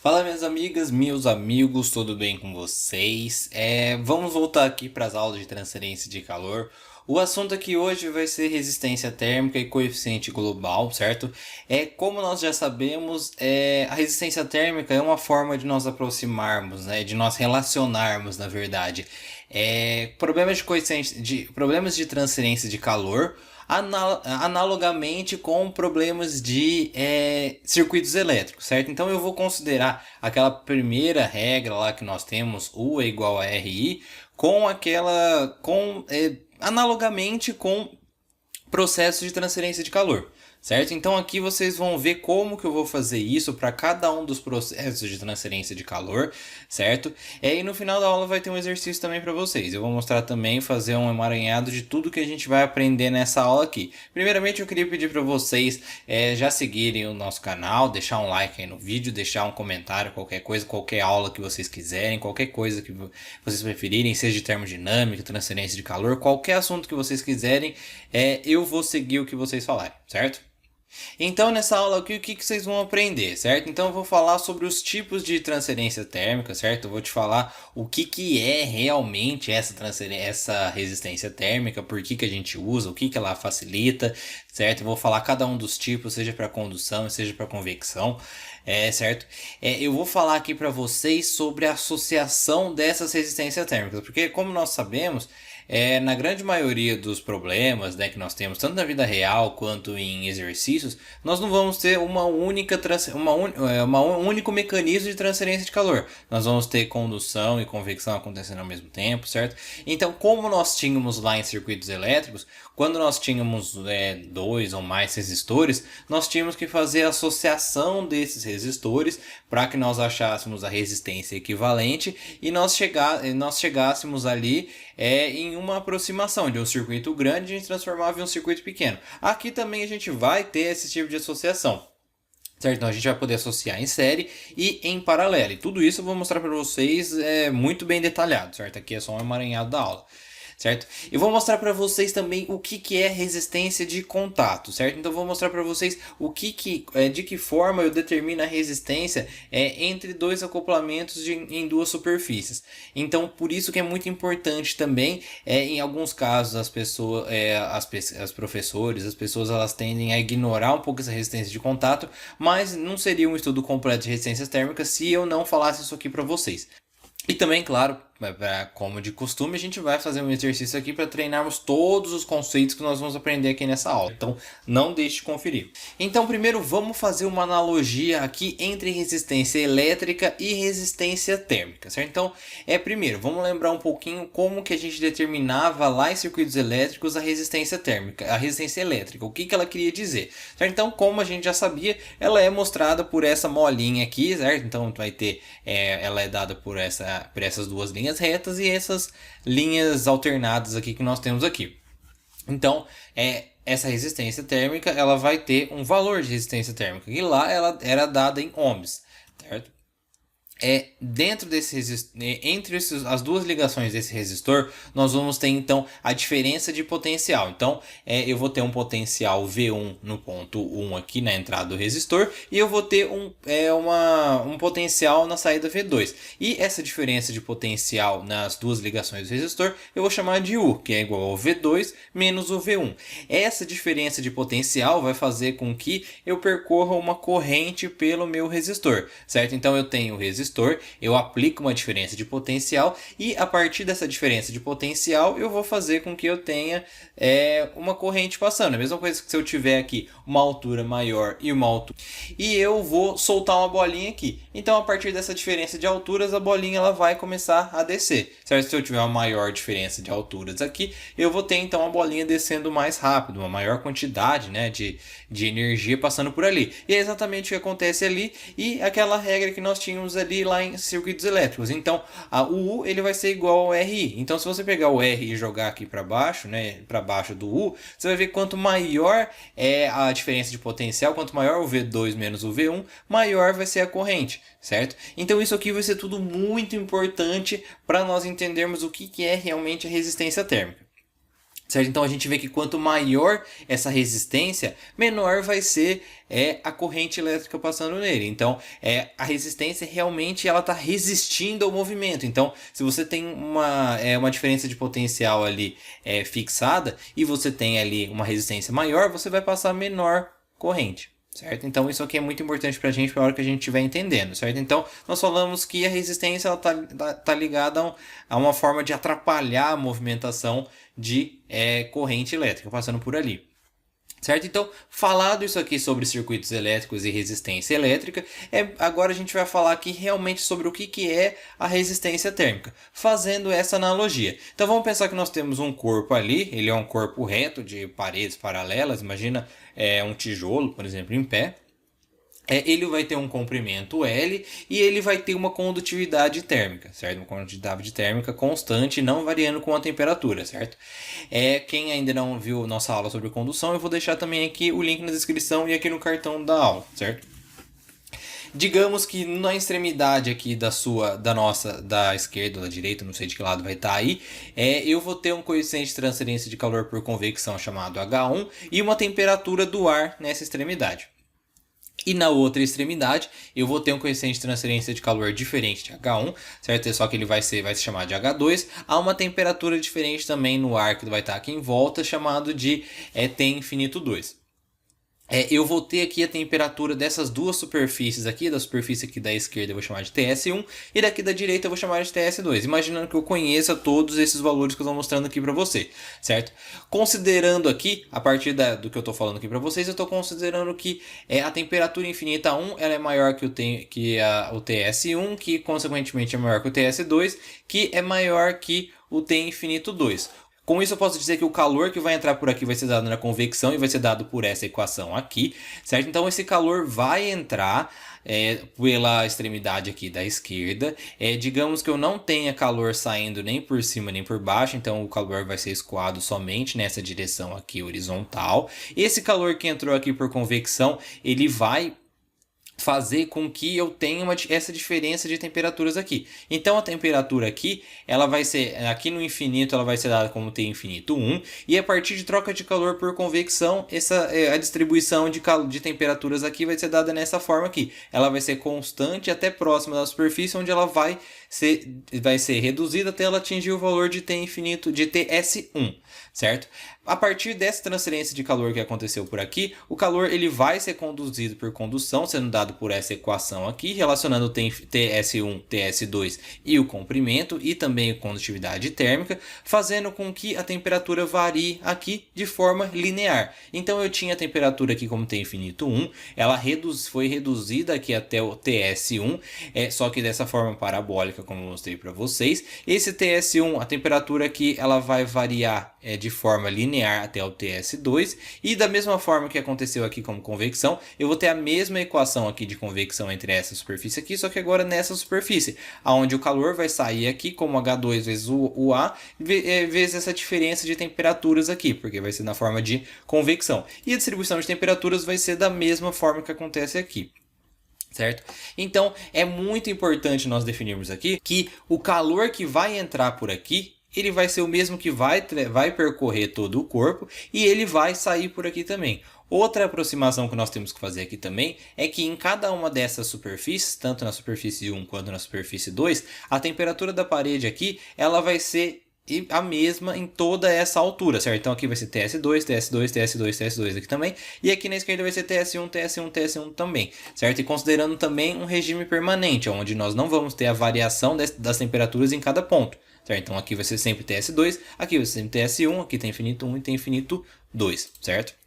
Fala minhas amigas, meus amigos, tudo bem com vocês? Vamos voltar aqui para as aulas de transferência de calor. O assunto aqui hoje vai ser resistência térmica e coeficiente global, certo? Como nós já sabemos, a resistência térmica é uma forma de nós aproximarmos, né, de nós relacionarmos, na verdade, problemas de transferência de calor analogamente com problemas de circuitos elétricos, certo? Então eu vou considerar aquela primeira regra lá que nós temos, U é igual a RI, analogamente com processos de transferência de calor, certo? Então aqui vocês vão ver como que eu vou fazer isso para cada um dos processos de transferência de calor, certo? E no final da aula vai ter um exercício também para vocês. Eu vou mostrar também, fazer um emaranhado de tudo que a gente vai aprender nessa aula aqui. Primeiramente eu queria pedir para vocês já seguirem o nosso canal, deixar um like aí no vídeo, deixar um comentário, qualquer coisa, qualquer aula que vocês quiserem, qualquer coisa que vocês preferirem, seja de termodinâmica, transferência de calor, qualquer assunto que vocês quiserem, eu vou seguir o que vocês falarem, certo? Então, nessa aula aqui, o que vocês vão aprender, certo? Então, eu vou falar sobre os tipos de transferência térmica, certo? Eu vou te falar o que é realmente essa resistência térmica, por que a gente usa, o que ela facilita, certo? Eu vou falar cada um dos tipos, seja para condução, seja para convecção, certo? Eu vou falar aqui para vocês sobre a associação dessas resistências térmicas, porque como nós sabemos, na grande maioria dos problemas, né, que nós temos, tanto na vida real quanto em exercícios, nós não vamos ter um único mecanismo de transferência de calor. Nós vamos ter condução e convecção acontecendo ao mesmo tempo, certo? Então, como nós tínhamos lá em circuitos elétricos, quando nós tínhamos dois ou mais resistores, nós tínhamos que fazer a associação desses resistores para que nós achássemos a resistência equivalente e nós chegássemos ali em uma aproximação de um circuito grande, a gente transformava em um circuito pequeno. Aqui também a gente vai ter esse tipo de associação, certo? Então a gente vai poder associar em série e em paralelo. E tudo isso eu vou mostrar para vocês muito bem detalhado, certo? Aqui é só um emaranhado da aula, certo? Eu vou mostrar para vocês também o que é resistência de contato, certo? Então eu vou mostrar para vocês de que forma eu determino a resistência entre dois acoplamentos em duas superfícies. Então por isso que é muito importante também, em alguns casos as pessoas, as professores, as pessoas elas tendem a ignorar um pouco essa resistência de contato, mas não seria um estudo completo de resistências térmicas se eu não falasse isso aqui para vocês. E também, claro, como de costume, a gente vai fazer um exercício aqui para treinarmos todos os conceitos que nós vamos aprender aqui nessa aula. Então, não deixe de conferir. Então, primeiro, vamos fazer uma analogia aqui entre resistência elétrica e resistência térmica, certo? Então, primeiro, vamos lembrar um pouquinho como que a gente determinava lá em circuitos elétricos a resistência térmica, a resistência elétrica, o que ela queria dizer, certo? Então, como a gente já sabia, ela é mostrada por essa molinha aqui, certo? Então, vai ter, ela é dada por essas duas linhas retas e essas linhas alternadas aqui que nós temos aqui. Então, essa resistência térmica ela vai ter um valor de resistência térmica e lá ela era dada em ohms, certo? Dentro entre as duas ligações desse resistor, nós vamos ter então a diferença de potencial. Então, eu vou ter um potencial V1 no ponto 1 aqui na entrada do resistor e eu vou ter um potencial na saída V2. E essa diferença de potencial nas duas ligações do resistor eu vou chamar de U, que é igual ao V2 menos o V1. Essa diferença de potencial vai fazer com que eu percorra uma corrente pelo meu resistor, certo? Então eu tenho o resistor, eu aplico uma diferença de potencial e a partir dessa diferença de potencial eu vou fazer com que eu tenha uma corrente passando. A mesma coisa que se eu tiver aqui uma altura maior e uma altura e eu vou soltar uma bolinha aqui. Então a partir dessa diferença de alturas a bolinha ela vai começar a descer, certo? Se eu tiver uma maior diferença de alturas aqui, eu vou ter então a bolinha descendo mais rápido, uma maior quantidade, né, de energia passando por ali. E é exatamente o que acontece ali e aquela regra que nós tínhamos ali lá em circuitos elétricos. Então, o U ele vai ser igual ao RI. Então, se você pegar o R e jogar aqui para baixo, né, para baixo do U, você vai ver que quanto maior é a diferença de potencial, quanto maior o V2 menos o V1, maior vai ser a corrente, certo? Então, isso aqui vai ser tudo muito importante para nós entendermos o que é realmente a resistência térmica. certo? Então a gente vê que quanto maior essa resistência, menor vai ser a corrente elétrica passando nele. Então a resistência realmente ela está resistindo ao movimento. Então se você tem uma diferença de potencial ali fixada e você tem ali uma resistência maior, você vai passar menor corrente. Certo? Então isso aqui é muito importante para a gente, para a hora que a gente estiver entendendo, certo? Então nós falamos que a resistência ela tá ligada a uma forma de atrapalhar a movimentação de corrente elétrica passando por ali. Certo? Então, falado isso aqui sobre circuitos elétricos e resistência elétrica, agora a gente vai falar aqui realmente sobre o que é a resistência térmica, fazendo essa analogia. Então vamos pensar que nós temos um corpo ali, ele é um corpo reto de paredes paralelas, imagina um tijolo, por exemplo, em pé. Ele vai ter um comprimento L e ele vai ter uma condutividade térmica, certo? Uma condutividade térmica constante, não variando com a temperatura, certo? Quem ainda não viu nossa aula sobre condução, eu vou deixar também aqui o link na descrição e aqui no cartão da aula, certo? Digamos que na extremidade aqui da esquerda ou da direita, não sei de que lado vai estar aí, eu vou ter um coeficiente de transferência de calor por convecção chamado H1 e uma temperatura do ar nessa extremidade. E na outra extremidade, eu vou ter um coeficiente de transferência de calor diferente de H1, certo? Só que ele vai se chamar de H2. Há uma temperatura diferente também no ar que vai estar aqui em volta, chamado de T infinito 2. Eu vou ter aqui a temperatura dessas duas superfícies aqui, da superfície aqui da esquerda eu vou chamar de TS1 e daqui da direita eu vou chamar de TS2, imaginando que eu conheça todos esses valores que eu estou mostrando aqui para você, certo? Considerando aqui, a partir do que eu estou falando aqui para vocês, eu estou considerando que a temperatura infinita 1 ela é maior que o TS1, que consequentemente é maior que o TS2, que é maior que o T infinito 2. Com isso eu posso dizer que o calor que vai entrar por aqui vai ser dado na convecção e vai ser dado por essa equação aqui, certo? Então esse calor vai entrar pela extremidade aqui da esquerda. Digamos que eu não tenha calor saindo nem por cima nem por baixo, então o calor vai ser escoado somente nessa direção aqui horizontal. Esse calor que entrou aqui por convecção, ele vai fazer com que eu tenha essa diferença de temperaturas aqui. Então a temperatura aqui, ela vai ser, aqui no infinito, ela vai ser dada como T infinito 1, e a partir de troca de calor por convecção, a distribuição de temperaturas aqui vai ser dada nessa forma aqui. Ela vai ser constante até próxima da superfície, onde ela vai ser reduzida até ela atingir o valor de T infinito, de TS1, certo? A partir dessa transferência de calor que aconteceu por aqui, o calor ele vai ser conduzido por condução, sendo dado por essa equação aqui, relacionando o TS1, TS2 e o comprimento e também a condutividade térmica, fazendo com que a temperatura varie aqui de forma linear. Então eu tinha a temperatura aqui como T infinito 1, ela foi reduzida aqui até o TS1, só que dessa forma parabólica, como eu mostrei para vocês. Esse TS1, a temperatura aqui, ela vai variar de forma linear até o TS2, e da mesma forma que aconteceu aqui como convecção, eu vou ter a mesma equação aqui de convecção entre essa superfície aqui, só que agora nessa superfície, onde o calor vai sair aqui como H2 vezes o A, vezes essa diferença de temperaturas aqui, porque vai ser na forma de convecção. E a distribuição de temperaturas vai ser da mesma forma que acontece aqui. Certo? Então é muito importante nós definirmos aqui que o calor que vai entrar por aqui, ele vai ser o mesmo que vai percorrer todo o corpo e ele vai sair por aqui também. Outra aproximação que nós temos que fazer aqui também é que em cada uma dessas superfícies, tanto na superfície 1 quanto na superfície 2, a temperatura da parede aqui ela vai ser a mesma em toda essa altura, certo? Então aqui vai ser TS2, TS2, TS2, TS2 aqui também, e aqui na esquerda vai ser TS1, TS1, TS1 também, certo? E considerando também um regime permanente, onde nós não vamos ter a variação das temperaturas em cada ponto, certo? Então aqui vai ser sempre TS2, aqui vai ser sempre TS1, aqui tem infinito 1 e tem infinito 2, certo?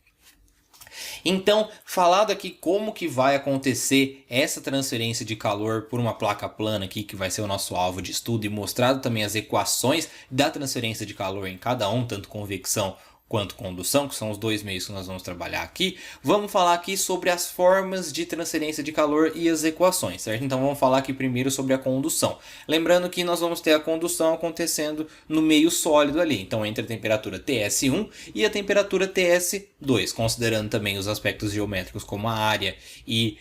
Então, falado aqui como que vai acontecer essa transferência de calor por uma placa plana aqui, que vai ser o nosso alvo de estudo, e mostrado também as equações da transferência de calor em cada um, tanto convecção quanto condução, que são os dois meios que nós vamos trabalhar aqui, vamos falar aqui sobre as formas de transferência de calor e as equações, certo? Então vamos falar aqui primeiro sobre a condução. Lembrando que nós vamos ter a condução acontecendo no meio sólido ali, então entre a temperatura TS1 e a temperatura TS2, considerando também os aspectos geométricos como a área e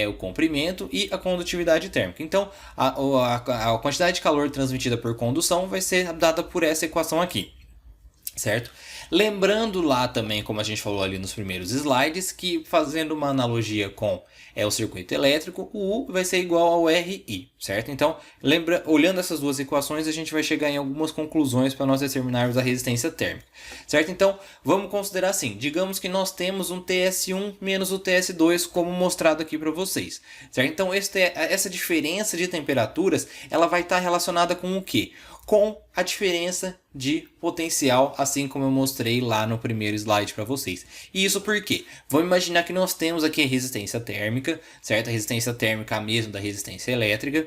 o comprimento e a condutividade térmica. Então a quantidade de calor transmitida por condução vai ser dada por essa equação aqui. certo? Lembrando lá também, como a gente falou ali nos primeiros slides, que fazendo uma analogia com o circuito elétrico, o U vai ser igual ao RI, certo? Então, olhando essas duas equações, a gente vai chegar em algumas conclusões para nós determinarmos a resistência térmica, certo? Então, vamos considerar assim, digamos que nós temos um TS1 menos o TS2, como mostrado aqui para vocês, certo? Então, essa diferença de temperaturas, ela vai estar relacionada com o quê? Com a diferença de potencial, assim como eu mostrei lá no primeiro slide para vocês. E isso por quê? Vamos imaginar que nós temos aqui a resistência térmica, certo? A resistência térmica é a mesma da resistência elétrica.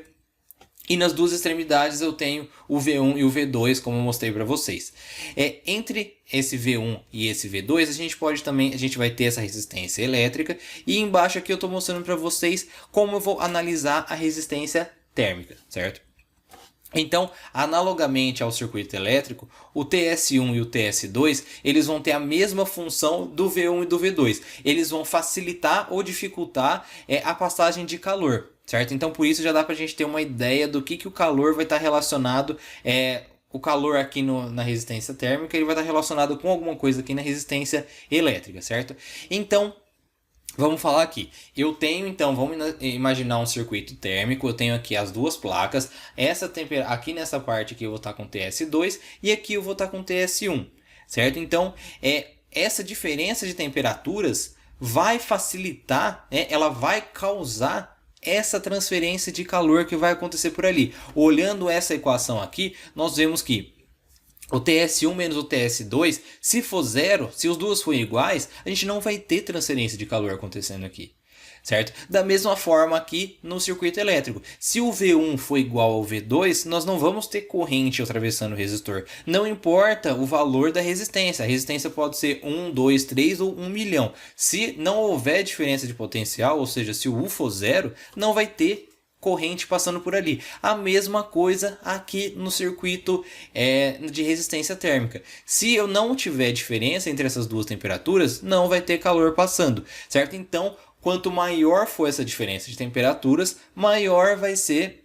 E nas duas extremidades eu tenho o V1 e o V2, como eu mostrei para vocês. Entre esse V1 e esse V2, a gente vai ter essa resistência elétrica. E embaixo aqui eu estou mostrando para vocês como eu vou analisar a resistência térmica, certo? Então, analogamente ao circuito elétrico, o TS1 e o TS2, eles vão ter a mesma função do V1 e do V2. Eles vão facilitar ou dificultar a passagem de calor, certo? Então, por isso já dá para a gente ter uma ideia do que o calor vai estar relacionado. O calor aqui na resistência térmica ele vai estar relacionado com alguma coisa aqui na resistência elétrica, certo? Então, vamos falar aqui. Eu tenho, então, vamos imaginar um circuito térmico. Eu tenho aqui as duas placas. Aqui nessa parte aqui eu vou estar com TS2 e aqui eu vou estar com TS1, certo? Então, essa diferença de temperaturas vai facilitar, ela vai causar essa transferência de calor que vai acontecer por ali. Olhando essa equação aqui, nós vemos que o TS1 menos o TS2, se for zero, se os duas forem iguais, a gente não vai ter transferência de calor acontecendo aqui, certo? Da mesma forma aqui no circuito elétrico. Se o V1 for igual ao V2, nós não vamos ter corrente atravessando o resistor. Não importa o valor da resistência. A resistência pode ser 1, 2, 3 ou 1 milhão. Se não houver diferença de potencial, ou seja, se o U for zero, não vai ter corrente passando por ali. A mesma coisa aqui no circuito de resistência térmica. Se eu não tiver diferença entre essas duas temperaturas, não vai ter calor passando, certo? Então, quanto maior for essa diferença de temperaturas, maior vai ser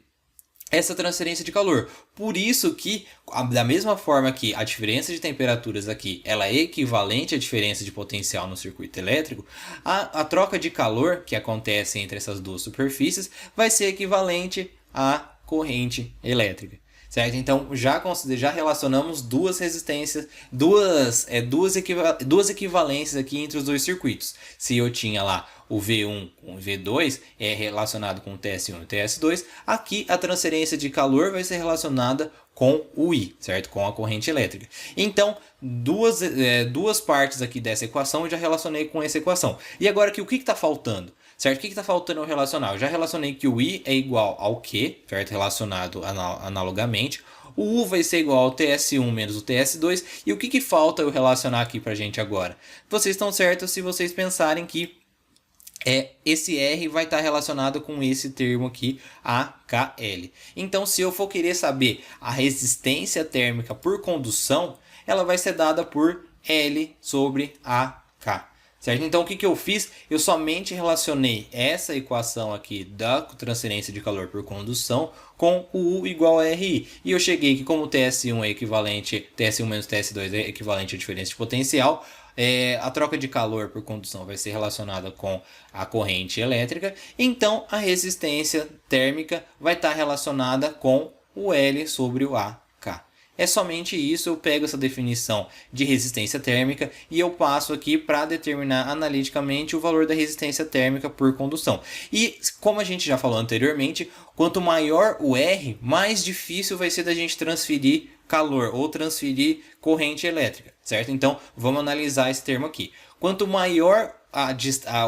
essa transferência de calor. Por isso que, da mesma forma que a diferença de temperaturas aqui ela é equivalente à diferença de potencial no circuito elétrico, a troca de calor que acontece entre essas duas superfícies vai ser equivalente à corrente elétrica. Certo? Então já relacionamos duas resistências, duas equivalências aqui entre os dois circuitos. Se eu tinha lá o V1 com o V2 relacionado com o TS1 e o TS2, aqui a transferência de calor vai ser relacionada com o I, certo? Com a corrente elétrica. Então, duas partes aqui dessa equação eu já relacionei com essa equação. E agora aqui, o que está faltando? Certo? O que está faltando eu relacionar? Eu já relacionei que o I é igual ao Q, certo? Relacionado analogamente. O U vai ser igual ao TS1 menos o TS2. E o que falta eu relacionar aqui para a gente agora? Vocês estão certos se vocês pensarem que esse R vai estar relacionado com esse termo aqui, AKL. Então, se eu for querer saber a resistência térmica por condução, ela vai ser dada por L sobre AK. Certo? Então, o que eu fiz? Eu somente relacionei essa equação aqui da transferência de calor por condução com o U igual a RI. E eu cheguei que como TS1 é equivalente, TS1 menos TS2 é equivalente à diferença de potencial, a troca de calor por condução vai ser relacionada com a corrente elétrica. Então, a resistência térmica vai estar relacionada com o L sobre o AK. É somente isso, eu pego essa definição de resistência térmica e eu passo aqui para determinar analiticamente o valor da resistência térmica por condução. E como a gente já falou anteriormente, quanto maior o R, mais difícil vai ser da gente transferir calor ou transferir corrente elétrica, certo? Então, vamos analisar esse termo aqui. Quanto maior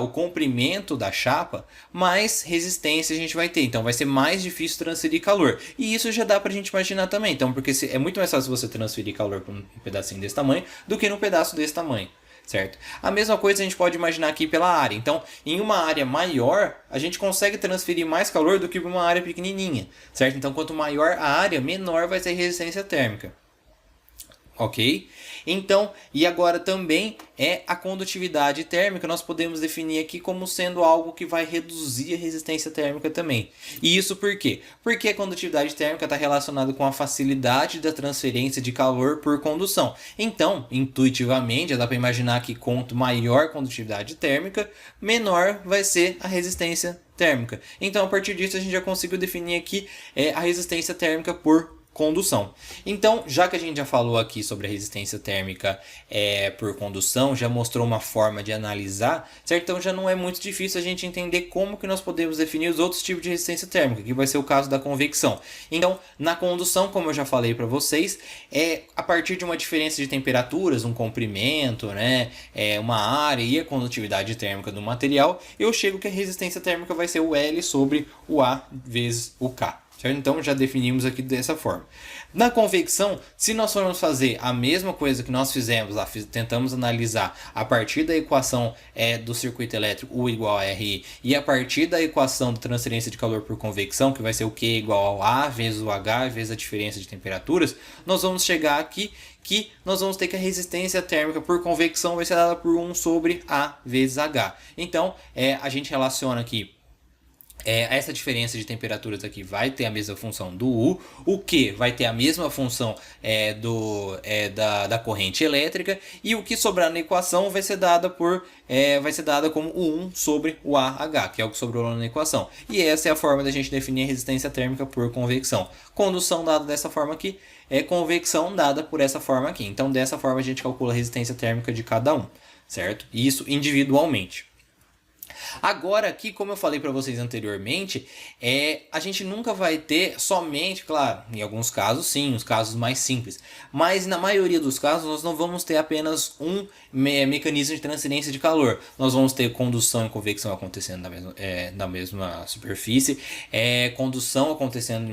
o comprimento da chapa, mais resistência a gente vai ter. Então vai ser mais difícil transferir calor. E isso já dá pra gente imaginar também. Então, porque é muito mais fácil você transferir calor para um pedacinho desse tamanho do que num pedaço desse tamanho. Certo? A mesma coisa a gente pode imaginar aqui pela área. Então, em uma área maior, a gente consegue transferir mais calor do que para uma área pequenininha. Certo? Então, quanto maior a área, menor vai ser a resistência térmica. ok? Então, e agora também a condutividade térmica, nós podemos definir aqui como sendo algo que vai reduzir a resistência térmica também. E isso por quê? Porque a condutividade térmica está relacionada com a facilidade da transferência de calor por condução. Então, intuitivamente, já dá para imaginar que quanto maior a condutividade térmica, menor vai ser a resistência térmica. Então, a partir disso, a gente já conseguiu definir aqui a resistência térmica por condução. Então, já que a gente já falou aqui sobre a resistência térmica por condução, já mostrou uma forma de analisar, certo? Então já não é muito difícil a gente entender como que nós podemos definir os outros tipos de resistência térmica, que vai ser o caso da convecção. Então, na condução, como eu já falei para vocês, a partir de uma diferença de temperaturas, um comprimento, né, uma área e a condutividade térmica do material, eu chego que a resistência térmica vai ser o L sobre o A vezes o K. Certo? Então já definimos aqui dessa forma. Na convecção, se nós formos fazer a mesma coisa que nós fizemos lá, tentamos analisar a partir da equação do circuito elétrico U igual a RI e a partir da equação de transferência de calor por convecção, que vai ser o Q igual ao A vezes o H vezes a diferença de temperaturas, nós vamos chegar aqui que nós vamos ter que a resistência térmica por convecção vai ser dada por 1 sobre A vezes H. Então, a gente relaciona aqui essa diferença de temperaturas aqui vai ter a mesma função do U, o Q vai ter a mesma função da corrente elétrica, e o que sobrar na equação vai ser dada como o 1 sobre o AH, que é o que sobrou na equação. E essa é a forma da gente definir a resistência térmica por convecção. Condução dada dessa forma aqui, convecção dada por essa forma aqui. Então dessa forma a gente calcula a resistência térmica de cada um, certo? E isso individualmente. Agora aqui, como eu falei para vocês anteriormente, a gente nunca vai ter somente, claro, em alguns casos sim, os casos mais simples, mas na maioria dos casos nós não vamos ter apenas um mecanismo de transferência de calor. Nós vamos ter condução e convecção acontecendo na mesma superfície, condução acontecendo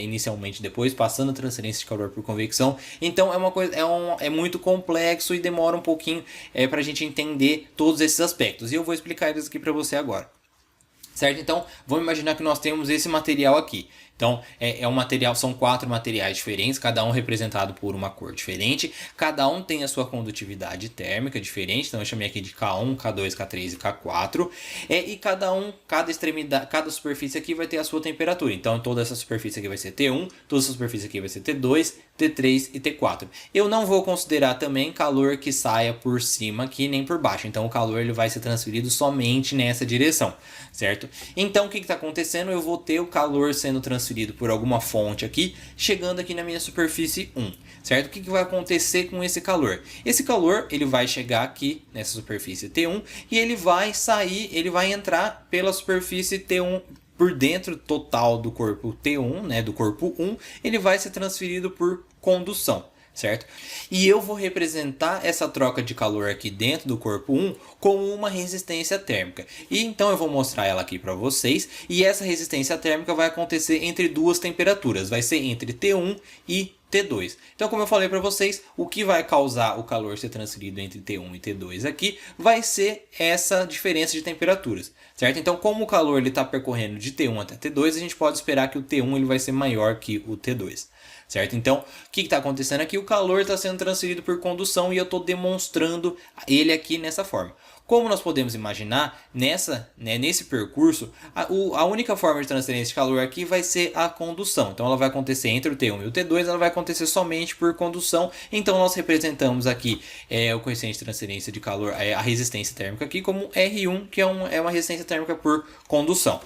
inicialmente, depois passando a transferência de calor por convecção. Então é muito complexo e demora um pouquinho para a gente entender todos esses aspectos. E eu vou explicar eles aqui para você agora. Certo? Então, vamos imaginar que nós temos esse material aqui. Então, são 4 materiais diferentes, cada um representado por uma cor diferente. Cada um tem a sua condutividade térmica diferente. Então, eu chamei aqui de K1, K2, K3 e K4. E cada extremidade, cada superfície aqui vai ter a sua temperatura. Então, toda essa superfície aqui vai ser T1, toda essa superfície aqui vai ser T2, T3 e T4. Eu não vou considerar também calor que saia por cima aqui, nem por baixo. Então, o calor ele vai ser transferido somente nessa direção, certo? Então, o que está acontecendo? Eu vou ter o calor sendo transferido por alguma fonte aqui, chegando aqui na minha superfície 1, certo? O que vai acontecer com esse calor? Esse calor ele vai chegar aqui nessa superfície T1 e ele vai sair, ele vai entrar pela superfície T1 por dentro total do corpo T1, né, do corpo 1, ele vai ser transferido por condução, certo? E eu vou representar essa troca de calor aqui dentro do corpo 1 como uma resistência térmica. E então eu vou mostrar ela aqui para vocês. E essa resistência térmica vai acontecer entre duas temperaturas. Vai ser entre T1 e T2. Então, como eu falei para vocês, o que vai causar o calor ser transferido entre T1 e T2 aqui vai ser essa diferença de temperaturas, certo? Então, como o calor está percorrendo de T1 até T2, a gente pode esperar que o T1 ele vai ser maior que o T2. Certo? Então, o que está acontecendo aqui? O calor está sendo transferido por condução e eu estou demonstrando ele aqui nessa forma. Como nós podemos imaginar, nesse percurso, a única forma de transferência de calor aqui vai ser a condução. Então, ela vai acontecer entre o T1 e o T2, ela vai acontecer somente por condução. Então, nós representamos aqui o coeficiente de transferência de calor, a resistência térmica aqui, como R1, que é uma resistência térmica por condução.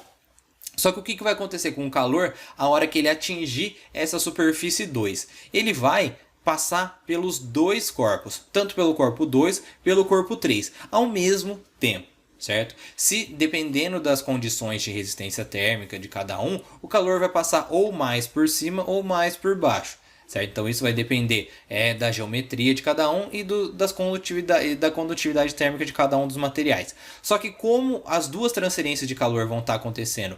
Só que o que vai acontecer com o calor a hora que ele atingir essa superfície 2? Ele vai passar pelos dois corpos, tanto pelo corpo 2, pelo corpo 3, ao mesmo tempo, certo? Se dependendo das condições de resistência térmica de cada um, o calor vai passar ou mais por cima ou mais por baixo. Certo? Então isso vai depender da geometria de cada um e da condutividade térmica de cada um dos materiais. Só que como as duas transferências de calor vão estar acontecendo,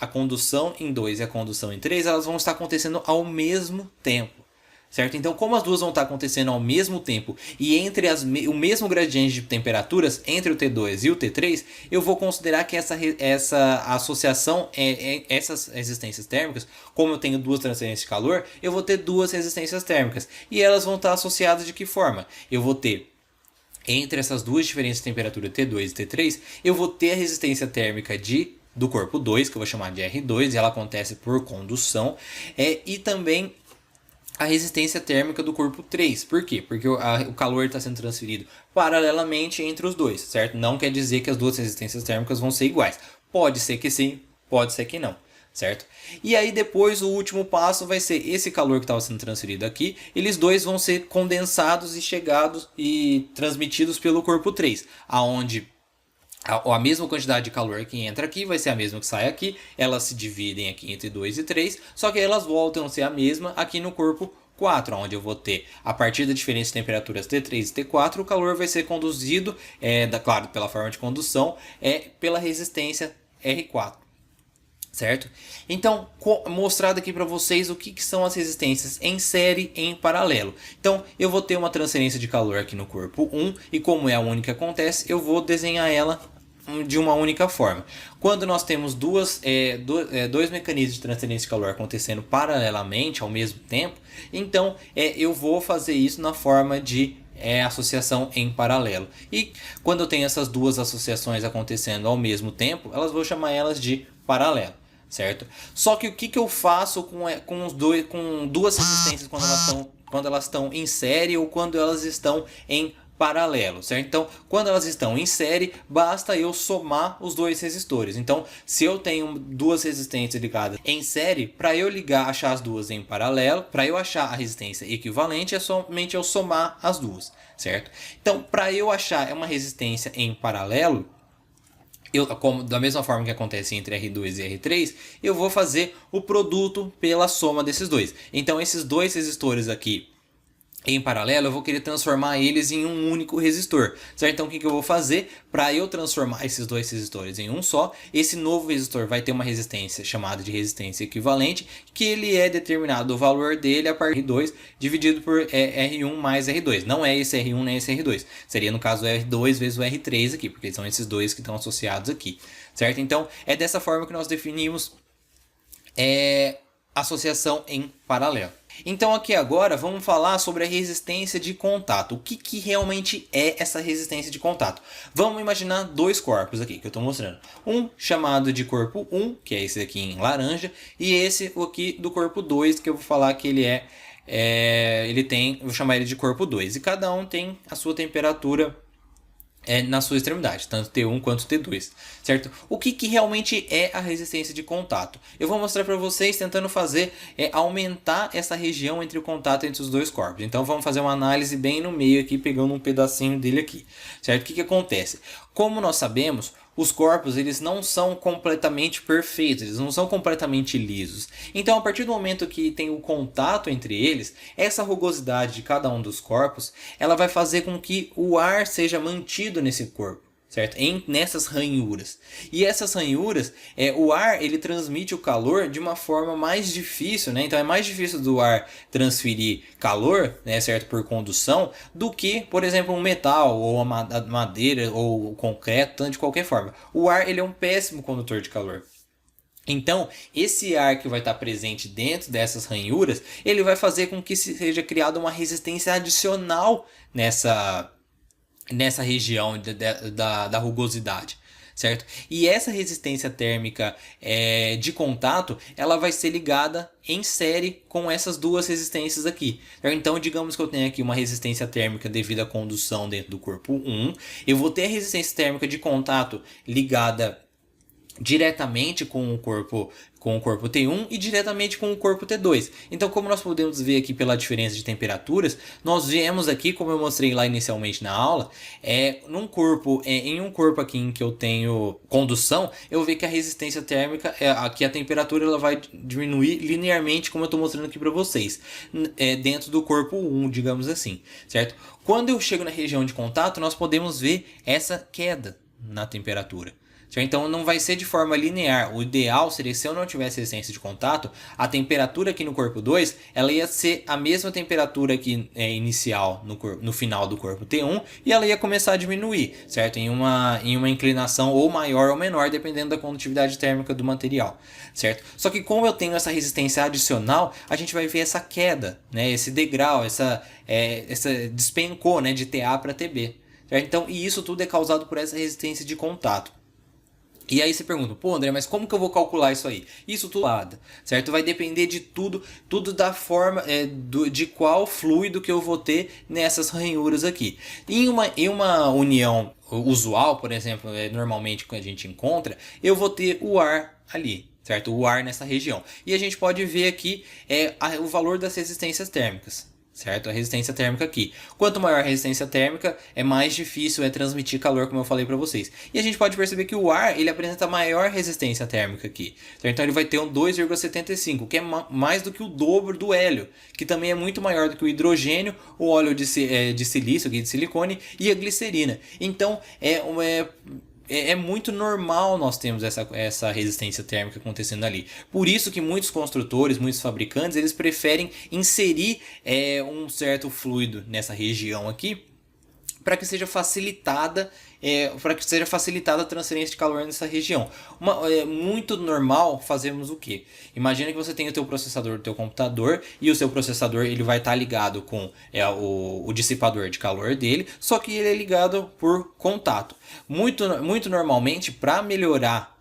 a condução em 2 e a condução em 3, elas vão estar acontecendo ao mesmo tempo. certo? Então, como as duas vão estar acontecendo ao mesmo tempo e entre o mesmo gradiente de temperaturas entre o T2 e o T3, eu vou considerar que essa associação, essas resistências térmicas, como eu tenho duas transferências de calor, eu vou ter duas resistências térmicas. E elas vão estar associadas de que forma? Eu vou ter, entre essas duas diferentes temperaturas T2 e T3, eu vou ter a resistência térmica do corpo 2, que eu vou chamar de R2, e ela acontece por condução, e também a resistência térmica do corpo 3. Por quê? Porque o calor está sendo transferido paralelamente entre os dois, certo? Não quer dizer que as duas resistências térmicas vão ser iguais. Pode ser que sim, pode ser que não, certo? E aí depois o último passo vai ser esse calor que estava sendo transferido aqui, eles dois vão ser condensados e chegados e transmitidos pelo corpo 3, aonde a mesma quantidade de calor que entra aqui vai ser a mesma que sai aqui. Elas se dividem aqui entre 2 e 3, só que elas voltam a ser a mesma aqui no corpo 4, onde eu vou ter, a partir da diferença de temperaturas T3 e T4, o calor vai ser conduzido, claro, pela forma de condução, pela resistência R4. Certo? Então, mostrado aqui para vocês o que são as resistências em série e em paralelo. Então, eu vou ter uma transferência de calor aqui no corpo 1, e como é a única que acontece, eu vou desenhar ela de uma única forma. Quando nós temos dois mecanismos de transferência de calor acontecendo paralelamente ao mesmo tempo, então eu vou fazer isso na forma de associação em paralelo. E quando eu tenho essas duas associações acontecendo ao mesmo tempo, vou chamar elas de paralelo, certo? Só que o que eu faço com duas resistências quando elas estão em série ou quando elas estão em paralelo, certo? Então, quando elas estão em série, basta eu somar os dois resistores. Então, se eu tenho duas resistências ligadas em série, para eu achar as duas em paralelo, para eu achar a resistência equivalente, é somente eu somar as duas, certo? Então, para eu achar uma resistência em paralelo, da mesma forma que acontece entre R2 e R3, eu vou fazer o produto pela soma desses dois. Então, esses dois resistores aqui em paralelo, eu vou querer transformar eles em um único resistor, certo? Então, o que eu vou fazer para eu transformar esses dois resistores em um só? Esse novo resistor vai ter uma resistência chamada de resistência equivalente, que ele é determinado o valor dele a partir de R2 dividido por R1 mais R2. Não é esse R1 nem esse R2. Seria, no caso, o R2 vezes o R3 aqui, porque são esses dois que estão associados aqui, certo? Então, é dessa forma que nós definimos associação em paralelo. Então aqui agora vamos falar sobre a resistência de contato. O que realmente é essa resistência de contato? Vamos imaginar dois corpos aqui que eu estou mostrando. Um chamado de corpo 1, que é esse aqui em laranja, e esse aqui do corpo 2, que eu vou falar que vou chamar ele de corpo 2. E cada um tem a sua temperatura na sua extremidade, tanto T1 quanto T2, certo? O que realmente é a resistência de contato? Eu vou mostrar para vocês tentando fazer aumentar essa região entre o contato entre os dois corpos. Então vamos fazer uma análise bem no meio aqui, pegando um pedacinho dele aqui, certo? O que acontece? Como nós sabemos, os corpos eles não são completamente perfeitos, eles não são completamente lisos. Então, a partir do momento que tem o contato entre eles, essa rugosidade de cada um dos corpos, ela vai fazer com que o ar seja mantido nesse corpo, certo? Nessas ranhuras. E essas ranhuras, o ar ele transmite o calor de uma forma mais difícil, né? Então é mais difícil do ar transferir calor, né, certo? Por condução, do que, por exemplo, um metal, ou a madeira, ou o concreto, tanto de qualquer forma. O ar ele é um péssimo condutor de calor. Então, esse ar que vai estar presente dentro dessas ranhuras, ele vai fazer com que seja criada uma resistência adicional nessa região da rugosidade, certo? E essa resistência térmica de contato, ela vai ser ligada em série com essas duas resistências aqui. Então, digamos que eu tenho aqui uma resistência térmica devido à condução dentro do corpo 1, eu vou ter a resistência térmica de contato ligada diretamente com o corpo T1 e diretamente com o corpo T2. Então, como nós podemos ver aqui pela diferença de temperaturas, nós vemos aqui, como eu mostrei lá inicialmente na aula, em um corpo aqui em que eu tenho condução, eu vejo que a resistência térmica, aqui a temperatura ela vai diminuir linearmente, como eu estou mostrando aqui para vocês, dentro do corpo 1, digamos assim, certo? Quando eu chego na região de contato, nós podemos ver essa queda na temperatura, certo? Então não vai ser de forma linear. O ideal seria, se eu não tivesse resistência de contato, a temperatura aqui no corpo 2 ela ia ser a mesma temperatura aqui inicial no final do corpo T1 e ela ia começar a diminuir, certo? Em uma inclinação ou maior ou menor, dependendo da condutividade térmica do material, certo? Só que como eu tenho essa resistência adicional, a gente vai ver essa queda, né? Esse degrau, essa despencou, né? De TA para TB. Certo? Então, e isso tudo é causado por essa resistência de contato. E aí você pergunta, pô André, mas como que eu vou calcular isso aí? Isso tudo certo? Vai depender de tudo da forma, de qual fluido que eu vou ter nessas ranhuras aqui. Em uma união usual, por exemplo, normalmente que a gente encontra, eu vou ter o ar ali, certo? O ar nessa região. E a gente pode ver aqui o valor das resistências térmicas. Certo? A resistência térmica aqui. Quanto maior a resistência térmica, mais difícil transmitir calor, como eu falei para vocês. E a gente pode perceber que o ar ele apresenta maior resistência térmica aqui. Certo? Então ele vai ter um 2,75, que é mais do que o dobro do hélio, que também é muito maior do que o hidrogênio, o óleo de silício, de silicone e a glicerina. Então é muito normal nós termos essa resistência térmica acontecendo ali. Por isso que muitos construtores, muitos fabricantes, eles preferem inserir um certo fluido nessa região aqui, para que seja facilitada a transferência de calor nessa região. Muito normal fazermos o quê? Imagina que você tem o teu processador do teu computador e o seu processador ele vai estar ligado com o dissipador de calor dele, só que ele é ligado por contato. Muito normalmente, para melhorar,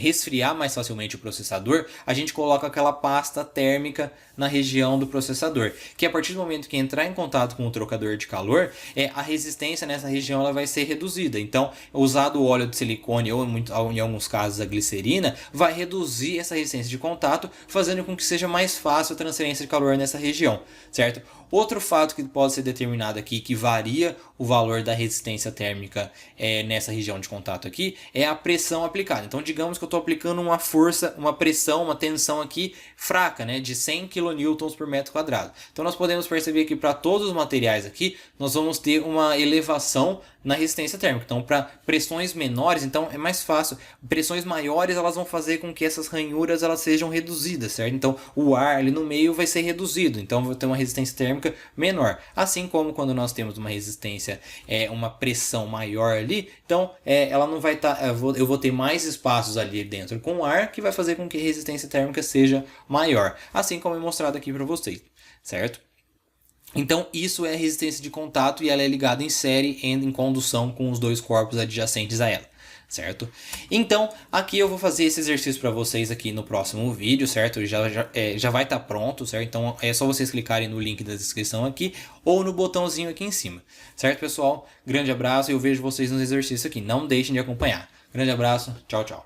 resfriar mais facilmente o processador, a gente coloca aquela pasta térmica na região do processador, que a partir do momento que entrar em contato com o trocador de calor, a resistência nessa região ela vai ser reduzida. Então, usado o óleo de silicone ou em alguns casos a glicerina, vai reduzir essa resistência de contato, fazendo com que seja mais fácil a transferência de calor nessa região, certo? Outro fato que pode ser determinado aqui, que varia o valor da resistência térmica nessa região de contato aqui, é a pressão aplicada. Então, digamos que eu estou aplicando uma força, uma pressão, uma tensão aqui fraca, né, de 100 kN por metro quadrado. Então, nós podemos perceber que para todos os materiais aqui, nós vamos ter uma elevação na resistência térmica. Então, para pressões menores, então é mais fácil. Pressões maiores, elas vão fazer com que essas ranhuras elas sejam reduzidas, certo? Então, o ar ali no meio vai ser reduzido. Então, vai ter uma resistência térmica menor. Assim como quando nós temos uma resistência, uma pressão maior ali, então ela não vai estar. Eu vou ter mais espaços ali dentro com ar, que vai fazer com que a resistência térmica seja maior. Assim como é mostrado aqui para vocês, certo? Então isso é resistência de contato e ela é ligada em série em condução com os dois corpos adjacentes a ela, certo? Então aqui eu vou fazer esse exercício para vocês aqui no próximo vídeo, certo? Já vai estar pronto, certo? Então é só vocês clicarem no link da descrição aqui ou no botãozinho aqui em cima, certo, pessoal? Grande abraço e eu vejo vocês nos exercícios aqui. Não deixem de acompanhar. Grande abraço, tchau, tchau.